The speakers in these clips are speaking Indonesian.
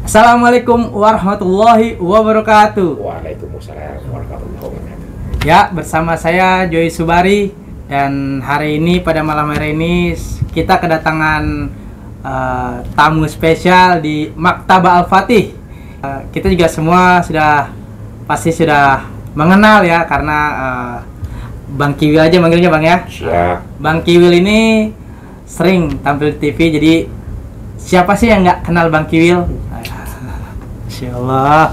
Assalamualaikum warahmatullahi wabarakatuh. Waalaikumsalam warahmatullahi wabarakatuh. Ya, bersama saya Joy Subari, dan hari ini pada malam hari ini kita kedatangan tamu spesial di Maktabah Al-Fatih. Kita juga semua pasti sudah mengenal ya, karena Bang Kiwil aja manggilnya Bang ya. Siap. Bang Kiwil ini sering tampil di TV, jadi siapa sih yang nggak kenal Bang Kiwil? Masya Allah.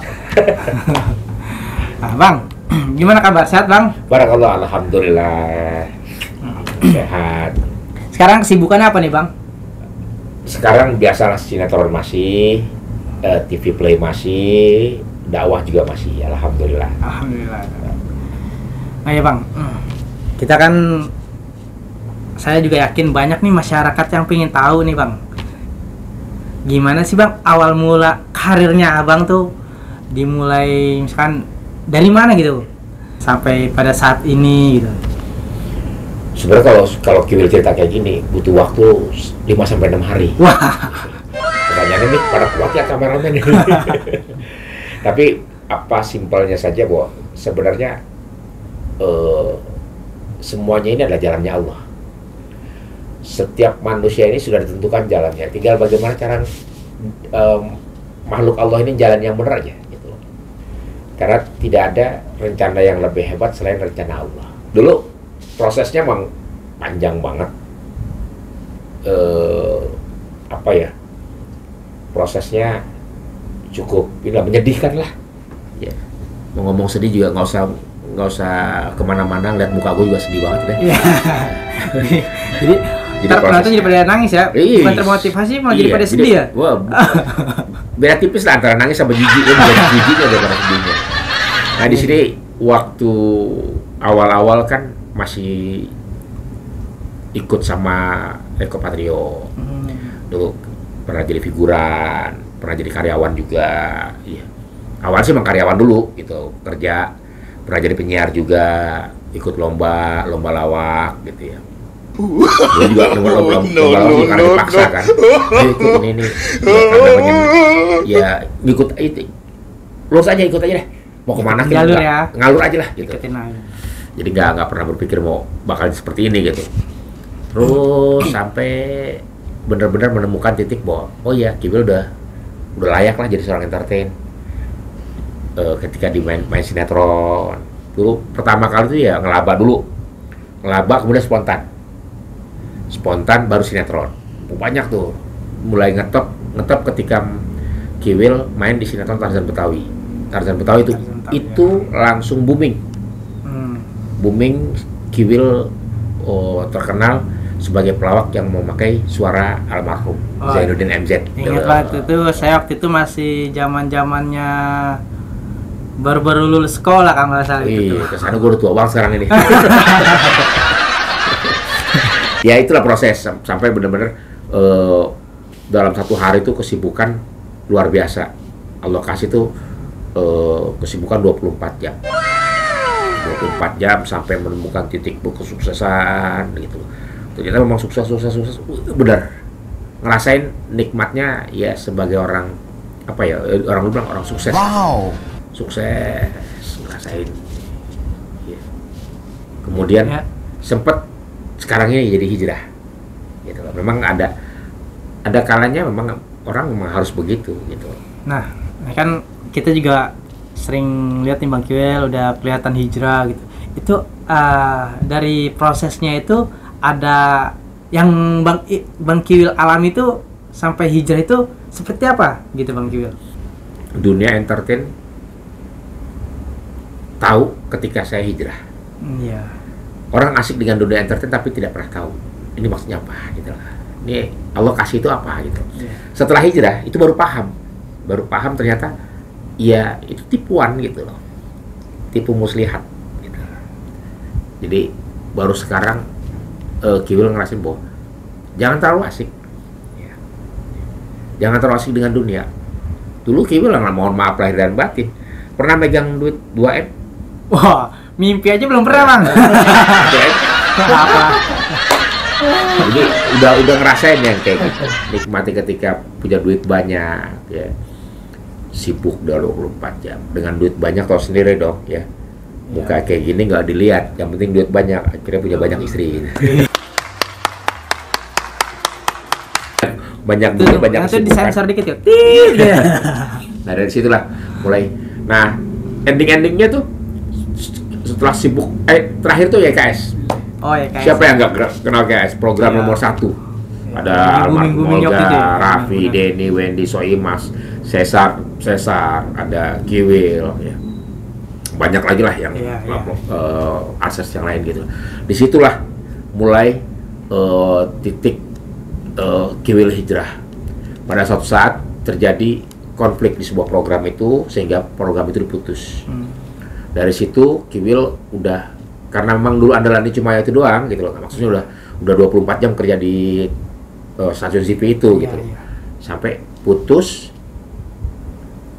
Nah, Bang, gimana kabar? Sehat Bang? Barakallah, alhamdulillah. Sehat. Sekarang kesibukannya apa nih Bang? Sekarang biasalah, sinetron masih, TV Play masih, dakwah juga masih, alhamdulillah. Alhamdulillah. Nah ya Bang, kita kan, saya juga yakin banyak nih masyarakat yang pengen tahu nih Bang, gimana sih Bang awal mula karirnya Abang tuh, dimulai misalkan dari mana gitu sampai pada saat ini gitu. Sebenarnya kalau Kiwil cerita kayak gini butuh waktu 5-6 hari. Wah. Pertanyaannya nih pada kuat ya kameramen. Tapi apa simpelnya saja bahwa sebenarnya semuanya ini adalah jalannya Allah. Setiap manusia ini sudah ditentukan jalannya, tinggal bagaimana cara makhluk Allah ini jalan yang benar aja gitu. Karena tidak ada rencana yang lebih hebat selain rencana Allah. Dulu prosesnya memang panjang banget, prosesnya cukup menyedihkan lah ya. Mau ngomong sedih juga nggak usah kemana-mana, lihat muka gue juga sedih banget deh. Jadi penonton jadi pada nangis ya, bukan termotivasi malah jadi pada sedih ya. Wah, beda tipis lah antara nangis sama jijik, jijiknya daripada sedihnya. Nah di sini waktu awal-awal kan masih ikut sama Eko Patrio, dulu pernah jadi figuran, pernah jadi karyawan juga. Iya. Awal sih emang karyawan dulu gitu, kerja, pernah jadi penyiar juga, ikut lomba lawak gitu ya. Dia juga lomba lawak karena dipaksa kan, dia ikut ini ya ikut itu, lurus aja, ikut aja deh, mau kemana kita ngalur aja lah gitu. Jadi nggak pernah berpikir mau bakal seperti ini gitu. Terus sampai benar-benar menemukan titik bahwa oh ya Kiwil udah layak lah jadi seorang entertain. Ketika main sinetron dulu pertama kali itu ya ngelaba kemudian spontan baru sinetron. Banyak tuh mulai ngetop ketika Kiwil main di sinetron Tarzan Betawi itu langsung booming. Kiwil terkenal sebagai pelawak yang memakai suara almarhum Zainuddin MZ. Ingat banget itu, saya waktu itu masih zamannya baru lulus sekolah kan nggak salah itu. Kesana gue udah tua banget sekarang ini. Ya itulah proses sampai benar-benar dalam satu hari itu kesibukan luar biasa. Allah kasih tuh kesibukan 24 jam. 24 jam sampai menemukan titik kesuksesan gitu. Ternyata memang sukses benar. Ngerasain nikmatnya ya sebagai orang orang lu bilang orang sukses. Wow. Sukses ngerasain. Ya. Kemudian sempet sekarang ini jadi hijrah. Gitu. Memang ada kalanya memang orang memang harus begitu gitu. Nah, kan kita juga sering lihat nih Bang Kiwil udah kelihatan hijrah gitu. Itu dari prosesnya itu ada yang Bang Kiwil alami itu sampai hijrah itu seperti apa gitu Bang Kiwil? Dunia entertain tahu ketika saya hijrah. Iya. Orang asik dengan dunia entertain tapi tidak pernah tahu ini maksudnya apa gitu lah. Ini Allah kasih itu apa gitu. Yeah. Setelah hijrah itu baru paham ternyata ya itu tipuan gitu loh, tipu muslihat gitu. Jadi baru sekarang Kiwil ngerasain bahwa jangan terlalu asik ya. Jangan terlalu asik dengan dunia. Dulu Kiwil mohon maaf lahir dan batin pernah megang duit 2M. Wah, mimpi aja belum pernah Bang. Apa? Jadi udah ngerasain yang kayak gitu, nikmati ketika punya duit banyak ya. sibuk 24 jam dengan duit banyak, tau sendiri dong ya. Muka kayak gini nggak dilihat, yang penting duit banyak, akhirnya punya banyak istri. Banyak duit, banyak nanti kesibukan. disensor dikit ya. Nah dari situlah mulai. Nah ending-endingnya tuh setelah sibuk, terakhir tuh YKS. Oh ya, kayak Siapa yang nggak kenal YKS? Program Iya. nomor 1. Ada Minggu-minggu almarhum Minyok Olga, itu ya. Raffi, Benar. Denny, Wendy, Soimas, Cesar, ada Kiwil, ya. Banyak lagi lah yang Iya, iya. akses yang lain gitu. Disitulah mulai titik Kiwil hijrah. Pada suatu saat terjadi konflik di sebuah program itu sehingga program itu diputus. Dari situ Kiwil udah, karena memang dulu andalannya cuma itu doang gitu loh. Maksudnya udah 24 jam kerja di stasiun TV itu gitu loh. Iya. Sampai putus,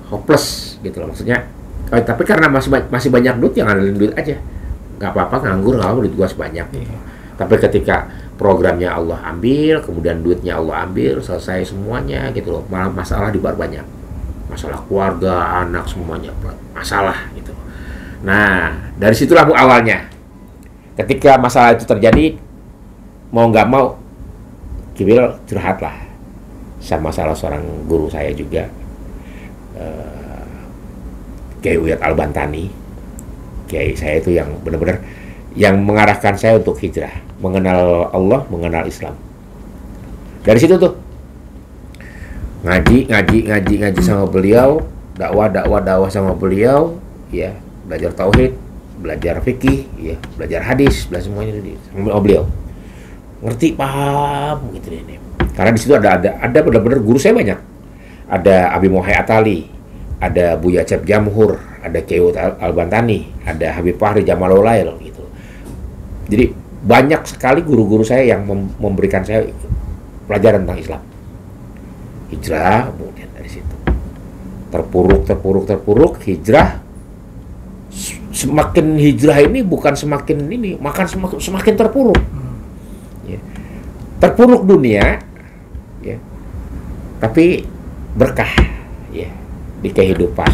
hopeless gitu loh. Maksudnya tapi karena masih banyak duit, yang ngandelin duit aja. Nggak apa-apa nganggur, nggak apa-apa, duit gua sebanyak. Iya. Tapi ketika programnya Allah ambil, kemudian duitnya Allah ambil, selesai semuanya gitu loh. Malah masalah diperbanyak. Masalah keluarga, anak, semuanya masalah gitu. Nah, dari situlah Bu awalnya. Ketika masalah itu terjadi, mau nggak mau, Kiwil curhat lah sama salah seorang guru saya juga, Kiai Uyat Al-Bantani. Kiai saya itu yang benar-benar yang mengarahkan saya untuk hijrah, mengenal Allah, mengenal Islam. Dari situ tuh ngaji sama beliau, dakwah sama beliau, ya, belajar tauhid, belajar fikih, ya, belajar hadis, belajar semuanya sama beliau. Ngerti, paham gitu deh. Karena di situ ada benar-benar guru saya banyak. Ada Abi Mohai Atali, ada Buya Cep Jamhur, ada Kiai Al-Bantani, ada Habib Fahri Jamalulail gitu. Jadi banyak sekali guru-guru saya yang memberikan saya pelajaran tentang Islam. Hijrah, kemudian dari situ terpuruk, hijrah. Semakin hijrah ini bukan semakin ini, semakin terpuruk. Ya. Terpuruk dunia, ya. Tapi berkah, ya, di kehidupan,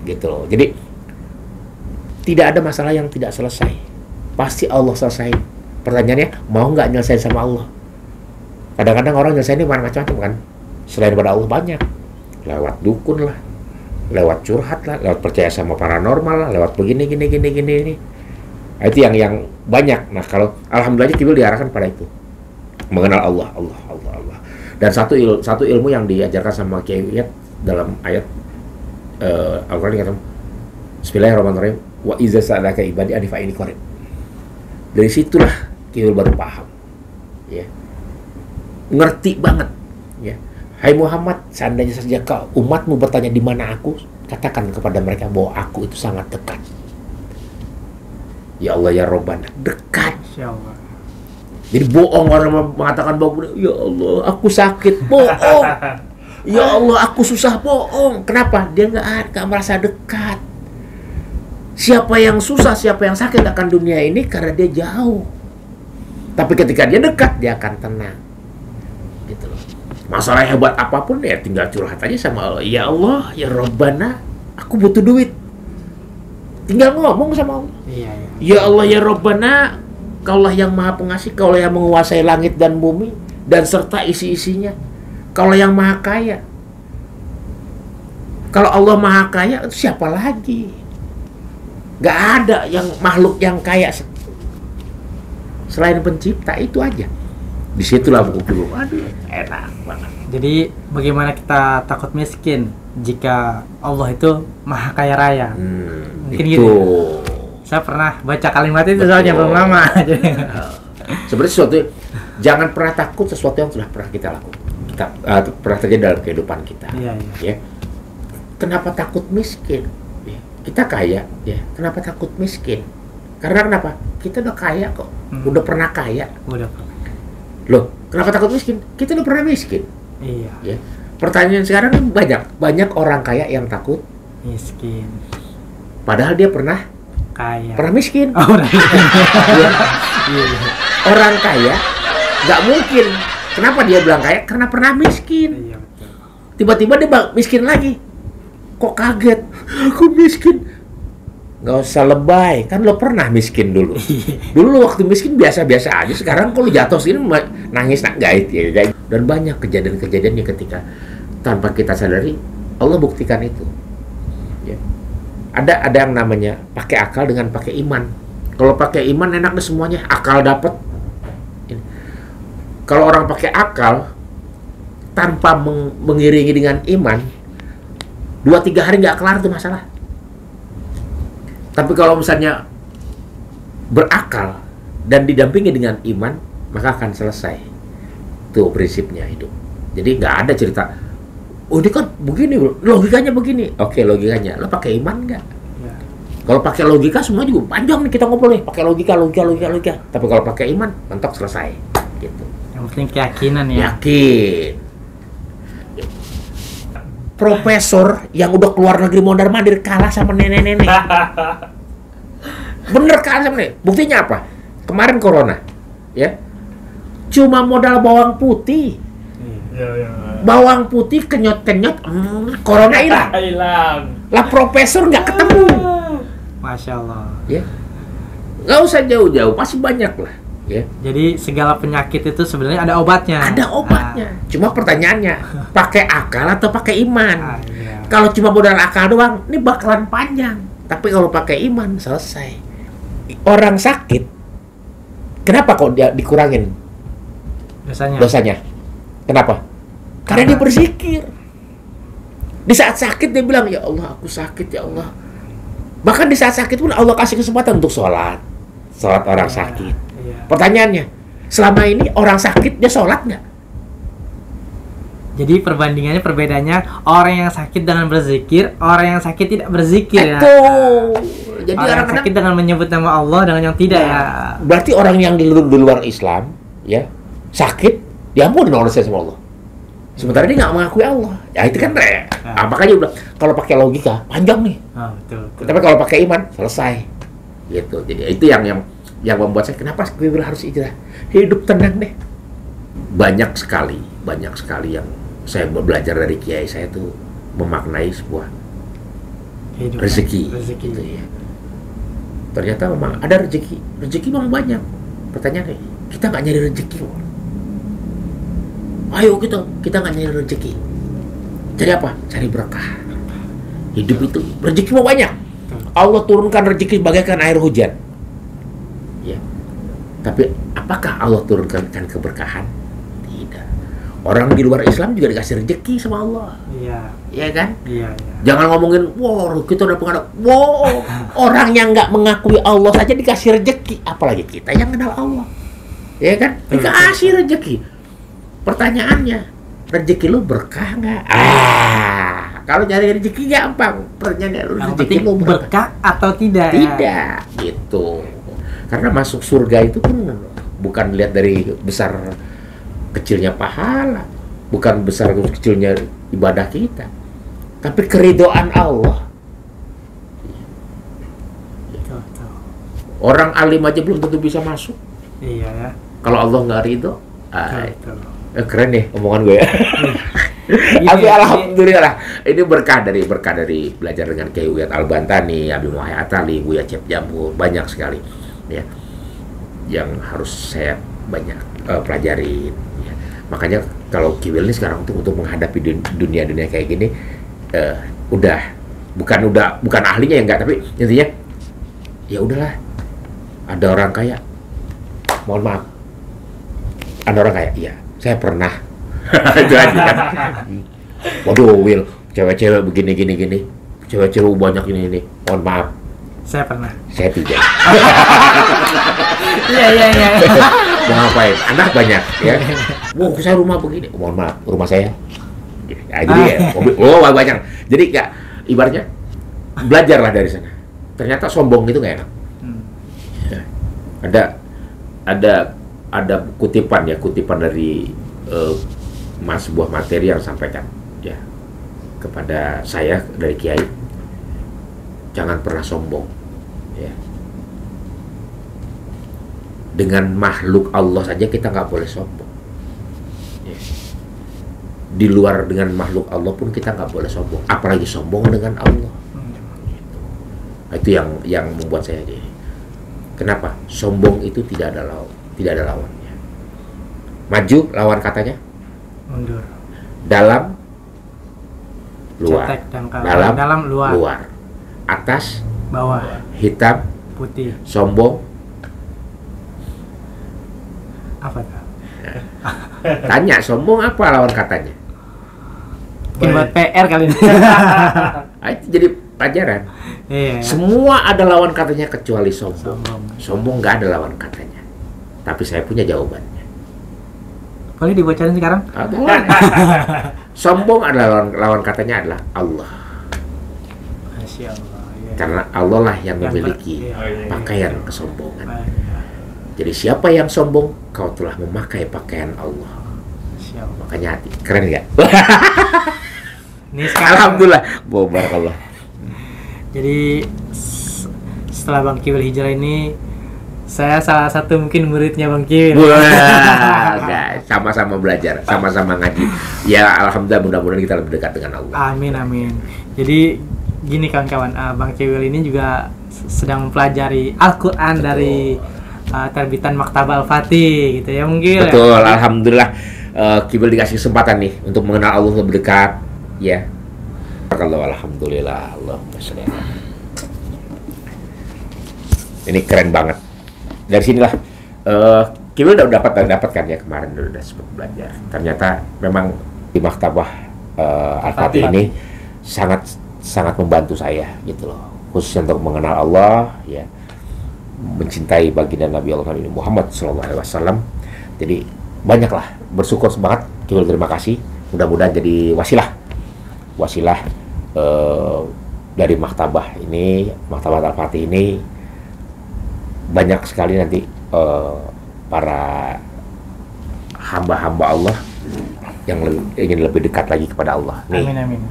gitu loh. Jadi tidak ada masalah yang tidak selesai. Pasti Allah selesai. Pertanyaannya, mau nggak nyelesain sama Allah? Kadang-kadang orang nyelesain ini macam-macam kan. Selain pada Allah banyak. Lewat dukun lah, lewat curhat lah, lewat percaya sama paranormal lah, lewat begini. Nah, itu yang banyak. Nah, kalau alhamdulillah Kiwil diarahkan pada itu. Mengenal Allah. Dan satu ilmu yang diajarkan sama Kiai Uyat dalam ayat Al-Qur'an kata, Bismillahirrahmanirrahim, wa iza sa'alaka ibadi anni fa inni qarib. Dari situlah Kiwil baru paham. Ya. Ngerti banget, ya. Hai Muhammad, seandainya saja kau umatmu bertanya di mana aku, katakan kepada mereka bahwa aku itu sangat dekat. Ya Allah ya Rabbana, dekat. Insyaallah. Jadi bohong orang mengatakan bahwa ya Allah aku sakit, bohong. Ya Allah aku susah, bohong. Kenapa? Dia nggak merasa dekat. Siapa yang susah, siapa yang sakit akan dunia ini karena dia jauh. Tapi ketika dia dekat, dia akan tenang. Gitu loh. Masalah hebat apapun ya tinggal curhat aja sama Allah. Ya Allah, ya Rabbana, aku butuh duit. Tinggal ngomong sama Allah. Iya. Ya Allah, ya Rabbana, Kaulah yang Maha Pengasih, Kaulah yang menguasai langit dan bumi dan serta isi-isinya. Kaulah yang Maha Kaya. Kalau Allah Maha Kaya, itu siapa lagi? Gak ada yang makhluk yang kaya selain pencipta, itu aja. Disitulah buku-buku. Aduh, enak banget. Jadi bagaimana kita takut miskin jika Allah itu Maha Kaya Raya? Mungkin itu. gitu. Saya pernah baca kalimat itu soalnya belum lama. Sebenarnya sesuatu, jangan pernah takut sesuatu yang sudah pernah kita lakukan. Kita pernah terjadi dalam kehidupan kita. Iya. Ya. Kenapa takut miskin? Ya. Kita kaya, ya. Kenapa takut miskin? Karena kenapa? Kita udah kaya kok. Udah pernah kaya. Udah. Loh, kenapa takut miskin? Kita udah pernah miskin. Iya. Ya. Pertanyaan sekarang kan banyak orang kaya yang takut Miskin. padahal dia pernah Kaya. miskin. Oh, udah. Ya. Orang kaya nggak mungkin. Kenapa dia bilang kaya? Karena pernah miskin. Iya betul. Tiba-tiba dia miskin lagi. Kok kaget? Aku miskin. Nggak usah lebay, kan lo pernah miskin dulu. Dulu lo waktu miskin biasa-biasa aja, sekarang kalau jatuh sini nangis gait ya. Dan banyak kejadian-kejadiannya ketika tanpa kita sadari, Allah buktikan itu. Ya. Ada yang namanya pakai akal dengan pakai iman. Kalau pakai iman enak deh semuanya, akal dapet. Kalau orang pakai akal tanpa mengiringi dengan iman, 2-3 hari nggak kelar tuh masalah. Tapi kalau misalnya berakal dan didampingi dengan iman, maka akan selesai. Itu prinsipnya hidup. Jadi nggak ada cerita, oh ini kan begini, logikanya begini. Oke, logikanya. Lo pakai iman nggak? Ya. Kalau pakai logika semua juga panjang nih kita ngobrol nih. Pakai logika. Tapi kalau pakai iman, mentok selesai. Gitu. Yang penting keyakinan ya. Yakin. Profesor yang udah keluar negeri mondar-mandir kalah sama nenek-nenek. Bener kalah sama nenek. Buktinya apa? Kemarin corona, ya. Cuma modal bawang putih. Bawang putih kenyot-kenyot, corona hilang. Lah profesor nggak ketemu. Masya Allah. Ya. Nggak usah jauh-jauh, pasti banyak lah. Ya. Jadi segala penyakit itu sebenarnya ada obatnya. Ada obatnya. Cuma pertanyaannya, pakai akal atau pakai iman? Iya. Kalau cuma modal akal doang, ini bakalan panjang. Tapi kalau pakai iman, selesai. Orang sakit, kenapa kok dia dikurangin dosanya? Kenapa? Karena dia berzikir. Di saat sakit dia bilang, ya Allah, aku sakit, ya Allah. Bahkan di saat sakit pun Allah kasih kesempatan untuk sholat orang sakit. Pertanyaannya, selama ini orang sakit dia sholat nggak? Jadi perbedaannya orang yang sakit dengan berzikir, orang yang sakit tidak berzikir ya. Jadi orang yang sakit dengan menyebut nama Allah, dengan yang tidak ya. Berarti orang yang di luar Islam, ya sakit, diampuni oleh sama Allah. Sementara dia nggak mengakui Allah. Ya itu kan makanya udah kalau pakai logika panjang nih. Betul. Tapi kalau pakai iman selesai. Gitu. Jadi itu yang membuat saya kenapa gue harus hijrah, hidup tenang deh. Banyak sekali yang saya belajar dari kiai saya tuh memaknai sebuah hidup, rezeki gitu ya. Ternyata memang ada rezeki memang banyak. Pertanyaannya, kita nggak nyari rezeki. Ayo kita nggak nyari rezeki. Cari apa? Cari berkah. Hidup itu rezeki mau banyak. Allah turunkan rezeki bagaikan air hujan. Ya. Tapi apakah Allah turunkan keberkahan? Tidak. Orang di luar Islam juga dikasih rezeki sama Allah. Iya. Iya kan? Iya. Jangan ngomongin, kita udah pengaruh. Orang yang nggak mengakui Allah saja dikasih rezeki, apalagi kita yang kenal Allah. Iya kan? Dikasih rezeki. Pertanyaannya, rezeki lu berkah nggak? Kalau nyari rezeki gampang. Pertanyaannya, rezeki lu berkah atau tidak? Tidak, gitu. Karena masuk surga itu pun bukan lihat dari besar kecilnya pahala, bukan besar kecilnya ibadah kita, tapi keridhaan Allah. Orang alim aja belum tentu bisa masuk. Iya ya. Kalau Allah nggak ridho, keren nih omongan gue ya. Tapi alhamdulillah ini berkah dari belajar dengan Kiai Uyat Al-Bantani, Abi Muhammad Atali, Buya Cep Jamur, banyak sekali ya yang harus saya banyak pelajarin ya. Makanya kalau Kiwil ini sekarang untuk menghadapi dunia kayak gini bukan ahlinya ya enggak, tapi intinya ya udahlah, ada orang kaya, mohon maaf, ada orang kaya, iya saya pernah. Itu aja kan. Waduh Will, cewek-cewek begini cewek-cewek banyak ini, mohon maaf, saya pernah. Saya tidak. Iya. Mau ngapain? Anak banyak, ya. Wow, saya rumah begini. Mohon maaf, rumah saya. Ya, jadi ya, banyak. Jadi nggak, ibaratnya belajarlah dari sana. Ternyata sombong itu nggak enak. Ya. Ada kutipan dari sebuah materi yang sampaikan ya kepada saya dari Kiai. Jangan pernah sombong ya. Dengan makhluk Allah saja kita nggak boleh sombong ya. di luar dengan makhluk Allah pun kita nggak boleh sombong, apalagi sombong dengan Allah. Itu yang membuat saya jadi. Kenapa? Sombong itu tidak ada lawannya. Maju lawan katanya mundur. Dalam luar. Cetek dan dalam luar. Atas Bawah hitam putih. sombong. Apa tuh? Tanya sombong apa lawan katanya? Mungkin buat PR kali ini. Itu jadi pelajaran. Iya. Semua ada lawan katanya kecuali sombong. Sombong nggak ada lawan katanya. Tapi saya punya jawabannya. Boleh dibocorin sekarang? Boleh. Sombong adalah lawan katanya adalah Allah. Masya Allah. Iya. Karena Allah lah yang memiliki pakaian kesombongan. Jadi siapa yang sombong, kau telah memakai pakaian Allah. Masya Allah. Makanya hati. Keren nggak? Ini sekarang, Alhamdulillah. Barakallah. jadi setelah Bang Kiwil hijrah ini, saya salah satu mungkin muridnya Bang Kiwil. Wah, guys, sama-sama belajar, sama-sama ngaji. Ya, alhamdulillah, mudah-mudahan kita lebih dekat dengan Allah. Amin amin. Jadi gini kawan-kawan, Bang Kiwil ini juga sedang mempelajari Al-Quran dari terbitan Maktabah Al-Fatih gitu ya mungkin. Betul, alhamdulillah. Kiwil dikasih kesempatan nih untuk mengenal Allah lebih dekat, ya. Kalau alhamdulillah, Allahumma sholli ala. Ini keren banget. Dari sinilah Kiwil udah dapatkan ya kemarin udah sempat belajar. Ternyata memang di Maktabah Al-Fatih ini sangat membantu saya gitu loh, khususnya untuk mengenal Allah, ya, mencintai baginda Nabi Allah Nabi Muhammad SAW. Jadi banyaklah bersyukur semangat. Kiwil terima kasih. Mudah-mudahan jadi wasilah dari Maktabah Al-Fatih ini. Banyak sekali nanti para hamba-hamba Allah yang ingin lebih dekat lagi kepada Allah. Nih. Amin amin.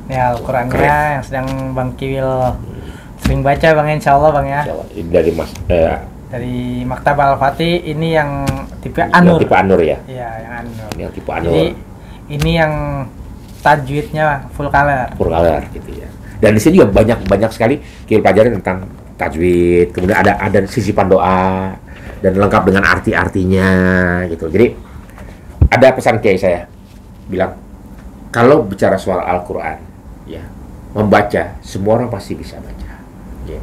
Ini Al-Qurannya yang sedang Bang Kiwil sering baca Bang, insya Allah Bang ya. Ini dari Dari Maktabah Al-Fatih ini yang tipe Anur. Yang tipe Anur ya. Iya, yang Anur. Yang tipe Anur. Jadi ini yang tajwidnya full color. Full color gitu ya. Dan di sini juga banyak sekali Kiwil pelajari tentang tajwid, kemudian ada sisipan doa dan lengkap dengan arti-artinya gitu. Jadi ada pesan kiai saya bilang, kalau bicara soal Al-Quran, ya, membaca semua orang pasti bisa baca. Ya.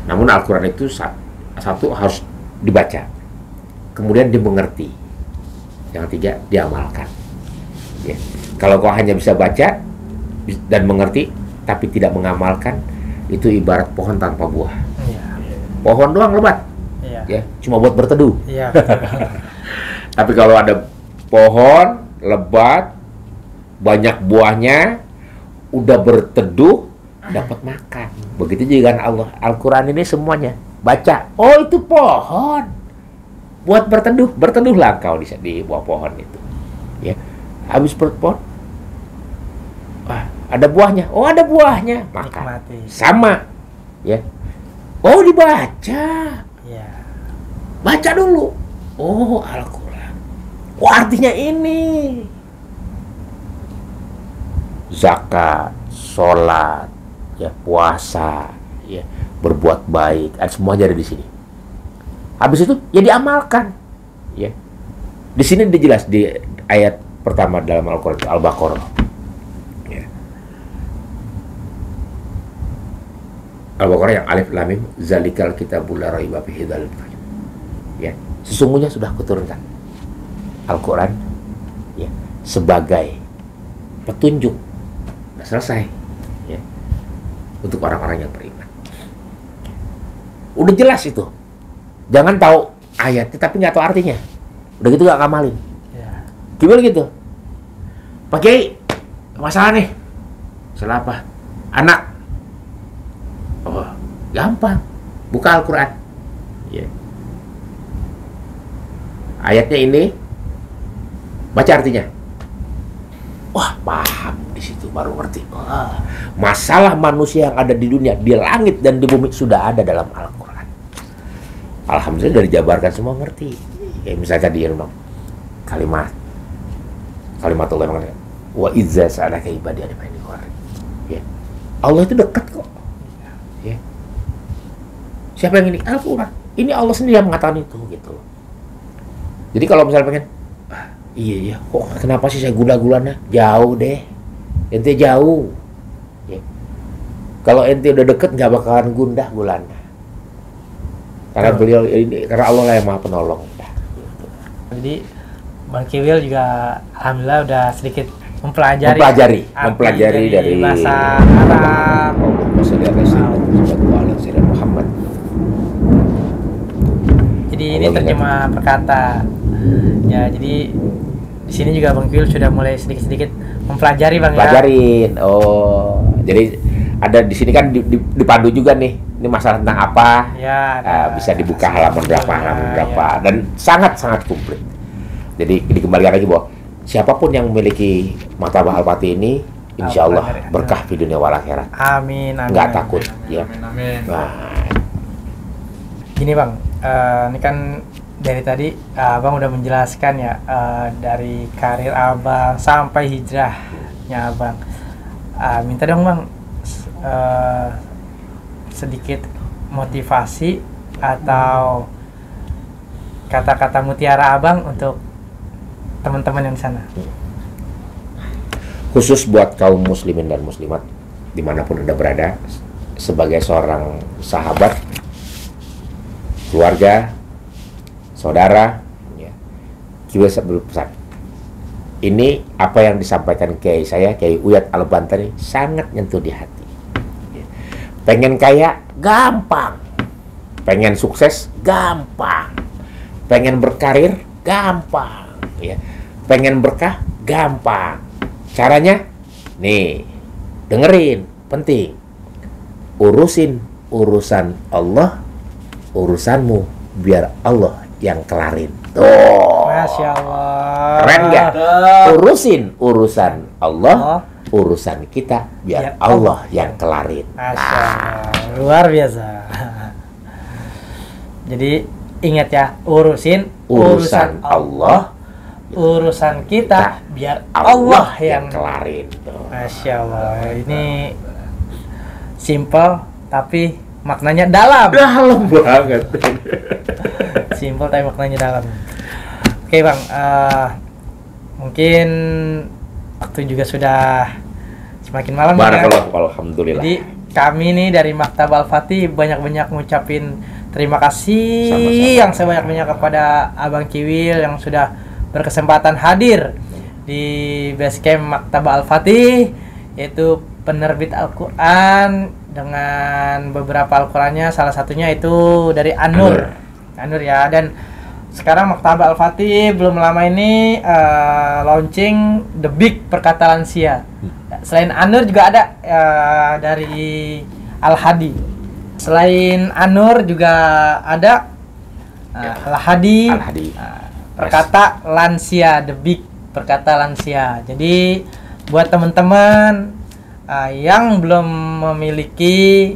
Namun Al-Quran itu satu harus dibaca, kemudian dimengerti, yang ketiga diamalkan. Ya. Kalau kau hanya bisa baca dan mengerti tapi tidak mengamalkan, itu ibarat pohon tanpa buah. Iya. Pohon doang lebat, Iya. ya, cuma buat berteduh. Iya. Tapi kalau ada pohon lebat, banyak buahnya, udah berteduh, dapat makan. Begitu juga kan Allah. Al-Quran ini semuanya baca. Oh, itu pohon buat berteduh. Berteduhlah kau di bawah pohon itu. Ya, habis pohon, wah, ada buahnya. Oh, ada buahnya, makan. Nikmati. Sama, ya. Oh, dibaca. Iya. Baca dulu. Oh, Al-Quran. Oh, artinya ini. Zakat, sholat, ya, puasa, ya, berbuat baik, semuanya ada di sini. Habis itu ya diamalkan, ya. Di sini dijelas di ayat pertama dalam Al-Quran, Al-Baqarah. Ya. Al-Baqarah yang alif lam mim, zalikal kitabul la raiba fihi dzal. Ya, sesungguhnya sudah kuturunkan Al-Quran, ya, sebagai petunjuk. Sudah selesai, ya, untuk orang-orang yang beriman. Udah jelas itu. Jangan tahu ayatnya tapi nggak tahu artinya. Udah gitu nggak ngamalin. Iya. Gimana gitu? Pak Kiai, masalah nih. Masalah apa? Anak. Oh, gampang. Buka Al-Quran. Ya. Ayatnya ini, baca artinya. Wah, paham. Di situ baru ngerti. Wah, masalah manusia yang ada di dunia, di langit dan di bumi sudah ada dalam Al-Quran. Alhamdulillah dari dijabarkan semua ngerti. Kayak misalnya tadi kalimat Kalimatullah mengatakan, wa izza sa'alaka ibadi anni qarib. Ya. Allah itu dekat kok. Ya. Siapa yang ini? Al-Quran. Ini Allah sendiri yang mengatakan itu gitu. Jadi kalau misalnya pengen, iya kok kenapa sih saya gula-gulana? Jauh deh. Ente jauh. Ya. Kalau ente udah deket nggak bakalan gundah gulana. Karena beliau ini, karena Allah lah yang Maha Penolong. Jadi Bang Kiwil juga alhamdulillah udah sedikit mempelajari dari bahasa Arab. Muhammad. Jadi ini terjemah perkata. Ya, jadi di sini juga Bang Kiwil sudah mulai sedikit-sedikit mempelajari Bang ya. Pelajarin. Oh, jadi ada di sini kan dipandu juga nih. Ini masalah tentang apa? Ya, bisa dibuka halaman berapa, dan sangat-sangat komplit. Jadi dikembalikan lagi bahwa siapapun yang memiliki Maktabah Al-Fatih ini, insya Allah berkah di dunia wal akhirat. Amin. Nggak takut, ya. Amin. Nah, gini Bang, ini kan dari tadi Abang udah menjelaskan ya dari karir Abang sampai hijrahnya Abang. Minta dong Bang sedikit motivasi atau kata-kata mutiara Abang untuk teman-teman yang di sana. Khusus buat kaum muslimin dan muslimat dimanapun Anda berada, sebagai seorang sahabat, keluarga, saudara, ya, juga berpesan. Ini apa yang disampaikan Kiai saya, Kiai Uyat Al-Bantari, sangat nyentuh di hati. Pengen kaya, gampang. Pengen sukses, gampang. Pengen berkarir, gampang. Ya. Pengen berkah, gampang. Caranya, nih, dengerin, penting. Urusin urusan Allah, urusanmu biar Allah yang kelarin. Tuh. Masya Allah. Keren nggak? Urusin urusan Allah, urusan kita biar Allah yang kelarin. Luar biasa. Jadi ingat ya, urusin urusan Allah, urusan kita biar Allah yang kelarin. Masya Allah. Ini simple tapi maknanya dalam. Dalam banget. Simple tapi maknanya dalam. Oke Bang, mungkin waktu juga sudah semakin malam. Barakallah, alhamdulillah. Jadi kami nih dari Maktabah Al-Fatih banyak-banyak ngucapin terima kasih sama-sama yang sebanyak-banyak kepada Abang Kiwil yang sudah berkesempatan hadir di Basecamp Maktabah Al-Fatih, yaitu penerbit Al-Quran dengan beberapa Al-Qurannya, salah satunya itu dari An-Nur ya. Dan sekarang Maktabah Al-Fatih belum lama ini launching The Big Perkata Lansia. Selain An-Nur juga ada dari Al-Hadi. Selain An-Nur juga ada Al-Hadi. Perkata Lansia, The Big Perkata Lansia. Jadi buat teman-teman yang belum memiliki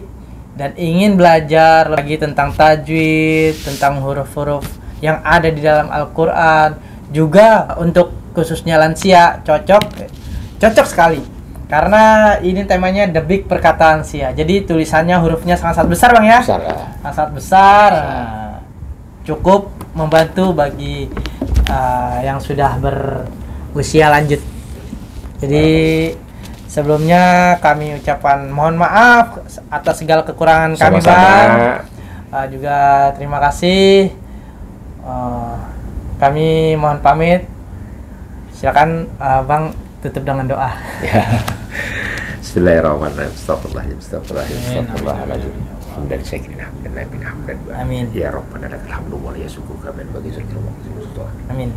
dan ingin belajar lagi tentang tajwid, tentang huruf-huruf yang ada di dalam Al-Quran, juga untuk khususnya lansia cocok sekali karena ini temanya The Big Perkata Lansia. Jadi tulisannya hurufnya sangat besar Bang ya, sangat besar. Cukup membantu bagi yang sudah berusia lanjut. Jadi sebelumnya kami ucapkan mohon maaf atas segala kekurangan kami Bang. Juga terima kasih. Kami mohon pamit. Silakan Bang tutup dengan doa. Bismillahirrahmanirrahim. Astagfirullahaladzim. Hamdan syakirin hamdan naibin hamdan. Amin. Ya Rabbana lakal hamdu wa la yasukuka min bagi zikir wa amin.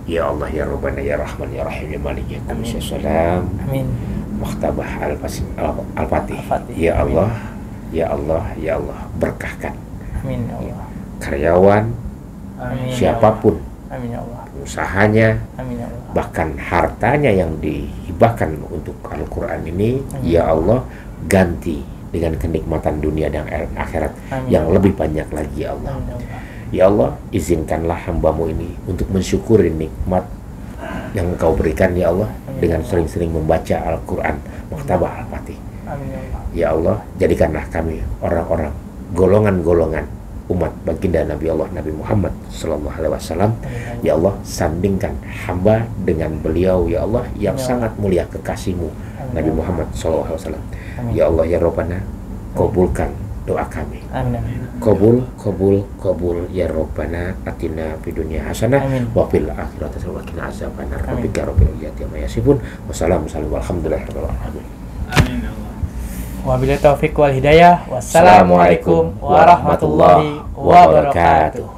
Ya Allah ya Rabbana ya Rahman ya Rahim ya Malik ya Qudus ya Salam. Amin. Maktabah Al-Fatih. Ya Allah, ya Allah, ya Allah, berkahkan. Amin ya Allah. Karyawan, amin, siapapun, amin ya Allah. Usahanya, amin ya Allah. Bahkan hartanya yang dihibahkan untuk Al-Quran ini, amin. Ya Allah, ganti dengan kenikmatan dunia dan akhirat amin yang lebih banyak lagi ya Allah. Amin ya Allah. Ya Allah, izinkanlah hambamu ini untuk mensyukuri nikmat yang Engkau berikan ya Allah dengan sering-sering membaca Al-Quran, Maktabah Al-Fatih. Amin ya Allah. Ya Allah, jadikanlah kami orang-orang golongan-golongan umat baginda Nabi Allah Nabi Muhammad Sallallahu Alaihi Wasallam. Ya Allah, sandingkan hamba dengan beliau ya Allah yang sangat mulia kekasihmu Nabi Muhammad Sallallahu Alaihi Wasallam. Ya Allah ya Rabbana, kabulkan doa kami. Amin. Kabul ya Rabbana, atina fid dunya hasanah wa fil akhirati hasanah wa qina azabannar. Rabbika rabbil izzati amma yasifun. Wassalamualaikum warahmatullahi wabarakatuh. Amin ya Allah. Wabillahi taufiq wal hidayah. Wassalamualaikum warahmatullahi wabarakatuh.